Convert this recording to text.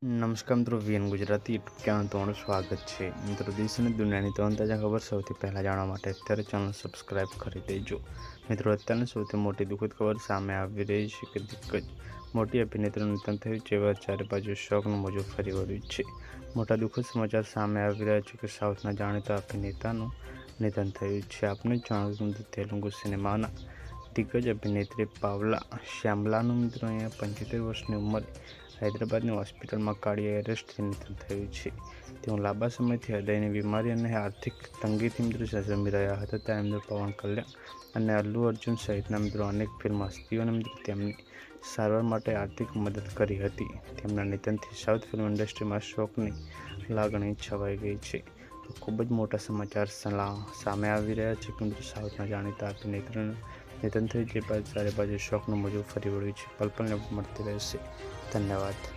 નમસ્કાર મિત્રો, VN Gujarati YouTube channel તમારું સ્વાગત છે. મિત્રો, દેશ અને દુનિયાની તાજા ખબર સૌથી પહેલાં જાણવા માટે અત્યારે ચેનલ સબસ્ક્રાઇબ કરી દેજો. મિત્રો, અત્યારની સૌથી મોટી દુઃખદ ખબર સામે આવી રહી છે કે દિગ્ગજ મોટી અભિનેત્રીનું નિધન થયું, જેવા ચારે બાજુ શોકનું મોજું ફરી વળ્યું છે. મોટા દુઃખદ સમાચાર સામે આવી રહ્યા છે કે સાઉથના જાણીતા અભિનેતાનું નિધન થયું છે. આપને જાણવું કે તેલુગુ સિનેમાના દિગ્ગજ અભિનેત્રી પાવલા શ્યામલાનું મિત્રો 75 વર્ષની ઉંમરે હૈદરાબાદની હોસ્પિટલમાં કાર્ડિયાક એરેસ્ટથી નિધન થયું છે. તેઓ લાંબા સમયથી હૃદયની બીમારી અને આર્થિક તંગીથી મિત્રો ઝઝૂમી રહ્યા હતા. ત્યાં મિત્રો પવન કલ્યાણ અને અલ્લુ અર્જુન સહિતના મિત્રો અનેક ફિલ્મ હસ્તીઓને મિત્રો તેમની સારવાર માટે આર્થિક મદદ કરી હતી. તેમના નિધનથી સાઉથ ફિલ્મ ઇન્ડસ્ટ્રીમાં શોકની લાગણી છવાઈ ગઈ છે. તો ખૂબ જ મોટા સમાચાર સામે આવી રહ્યા છે કે મિત્રો સાઉથના જાણીતા અભિનેત્રીનું નિધન થયું, જે બાદ ચારે બાજુ શોકનું મોજું ફરી વળ્યું છે. પલ પલને મળતી રહેશે. ધન્યવાદ.